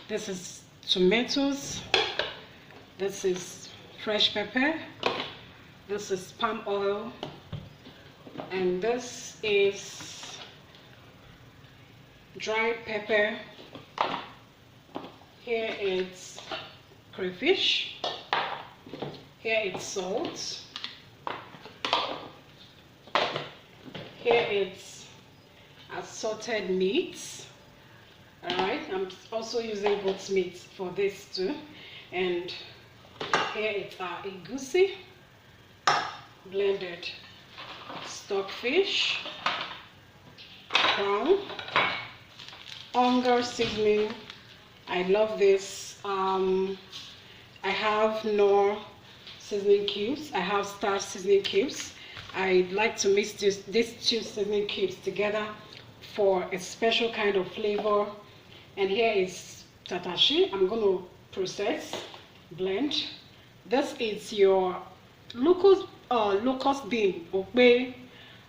This is tomatoes. This is fresh pepper. This is palm oil. And this is dried pepper. Here it's crayfish. Here it's salt. Here it's assorted meats. Alright, I'm also using goat's meat for this too. And here it's our egusi, blended stockfish, prawn, hunger seasoning. I love this. I have Knorr seasoning cubes. I have Star seasoning cubes. I like to mix these two seasoning cubes together for a special kind of flavor. And here is tatashi. I'm going to process, blend. This is your locust bean, okpe,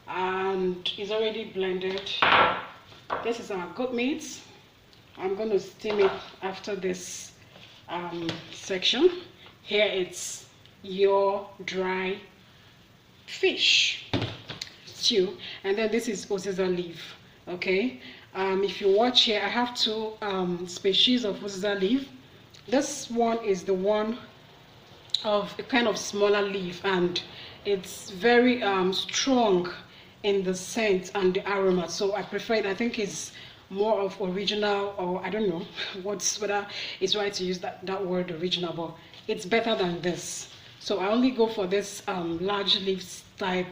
and it's already blended. This is our goat meat. I'm going to steam it after this section. Here it's your dry fish stew, and then this is uziza leaf. Okay, if you watch here, I have two species of uziza leaf. This one is the one of a kind of smaller leaf, and it's very strong in the scent and the aroma, so I prefer it. I think it's more of original, or I don't know whether it's right to use that word original, but it's better than this. So I only go for this large leaf type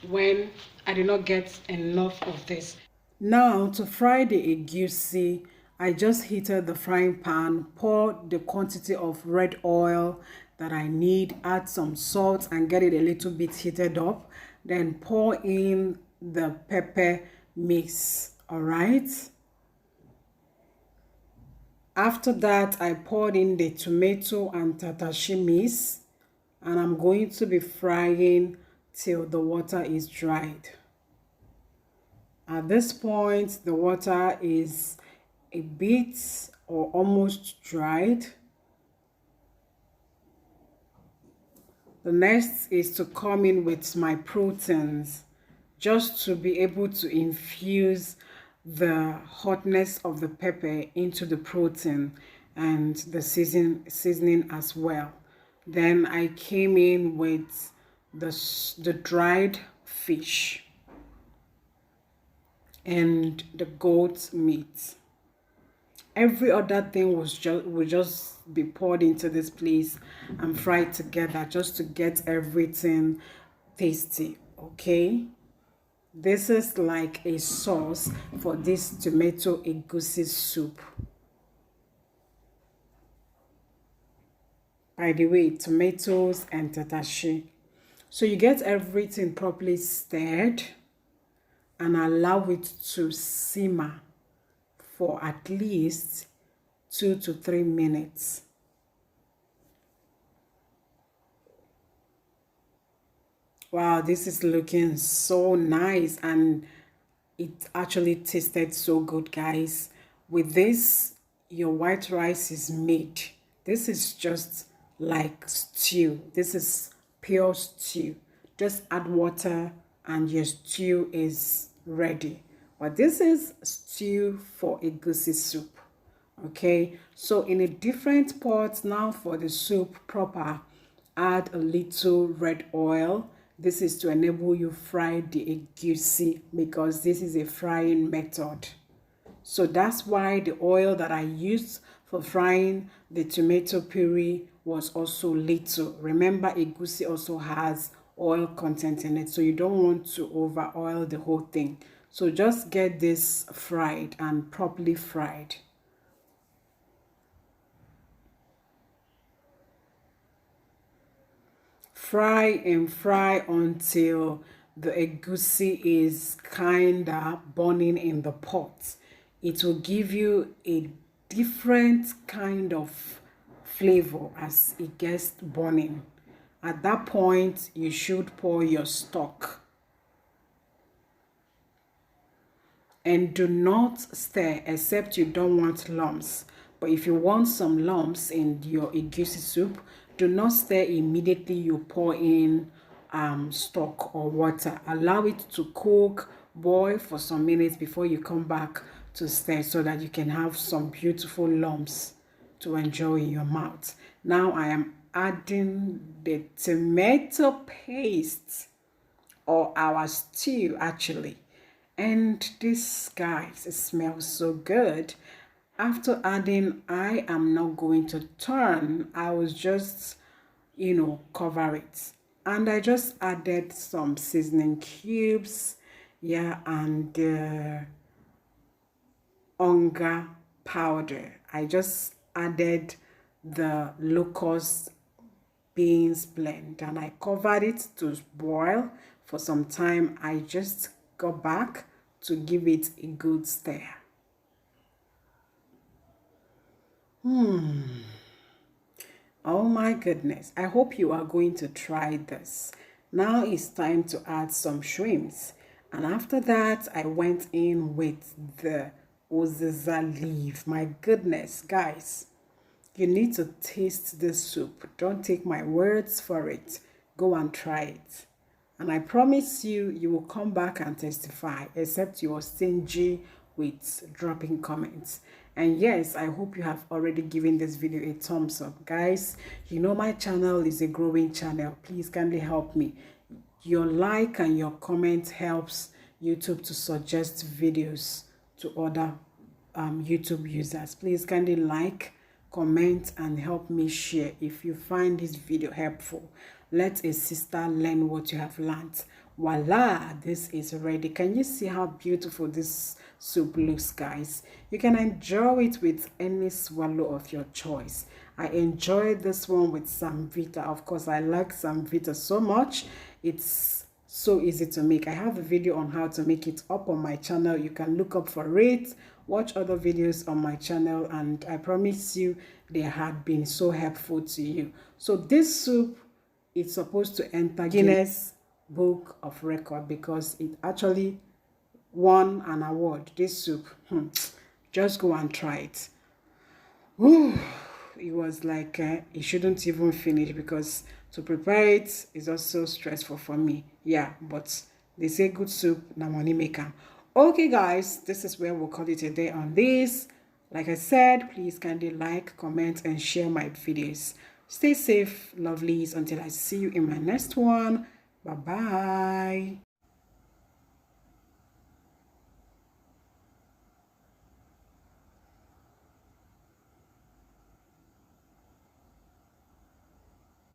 when I do not get enough of this. Now to fry the egusi, I just heated the frying pan, pour the quantity of red oil that I need, add some salt and get it a little bit heated up, then pour in the pepper mix. All right. After that, I poured in the tomato and tatashi mix, and I'm going to be frying till the water is dried. At this point, the water is a bit or almost dried. The next is to come in with my proteins, just to be able to infuse the hotness of the pepper into the protein and the seasoning as well. Then I came in with the dried fish and the goat meat. Every other thing will just be poured into this place and fried together just to get everything tasty. Okay, this is like a sauce for this tomato egusi soup. By the way, tomatoes and tatashi. So you get everything properly stirred and allow it to simmer for at least 2 to 3 minutes. Wow, this is looking so nice, and it actually tasted so good, guys. With this, your white rice is made. This is just like stew. This is pure stew. Just add water and your stew is ready. But this is stew for egusi soup. Okay, so in a different pot now for the soup proper, add a little red oil. This is to enable you fry the egusi, because this is a frying method. So that's why the oil that I used for frying the tomato puree was also little. Remember, egusi also has oil content in it, so you don't want to over oil the whole thing. So just get this fried and properly fried. Fry and fry until the egusi is kinda burning in the pot. It will give you a different kind of flavor as it gets burning. At that point, you should pour your stock. And do not stir except you don't want lumps. But if you want some lumps in your egusi soup, do not stir immediately you pour in stock or water. Allow it to cook, boil for some minutes before you come back to stir, so that you can have some beautiful lumps to enjoy in your mouth. Now I am adding the tomato paste, or our stew actually. And this, guys, it smells so good. After adding, I am not going to turn. I was just, cover it. And I just added some seasoning cubes, yeah, and onga powder. I just added the locust beans blend and I covered it to boil for some time. I just got back to give it a good stir. Oh my goodness, I hope you are going to try this. Now it's time to add some shrimps, and after that I went in with the uziza leaf. My goodness, guys, you need to taste this soup. Don't take my words for it. Go and try it. And I promise you, you will come back and testify, except you are stingy with dropping comments. And yes, I hope you have already given this video a thumbs up. Guys, you know my channel is a growing channel. Please kindly help me. Your like and your comment helps YouTube to suggest videos to other YouTube users. Please kindly like, comment, and help me share if you find this video helpful. Let a sister learn what you have learned. Voila, this is ready. Can you see how beautiful this soup looks, guys? You can enjoy it with any swallow of your choice. I enjoyed this one with Samvita. Of course, I like Samvita so much. It's so easy to make. I have a video on how to make it up on my channel. You can look up for it, watch other videos on my channel, and I promise you they had been so helpful to you. So this soup is supposed to enter Guinness Book of Record because it actually won an award. This soup, just go and try it. Ooh, it was like it shouldn't even finish because to prepare it is also stressful for me. Yeah, but they say good soup na money maker. Okay, guys, this is where we'll call it a day on this. Like I said, please kindly like, comment, and share my videos. Stay safe, lovelies, until I see you in my next one. Bye-bye.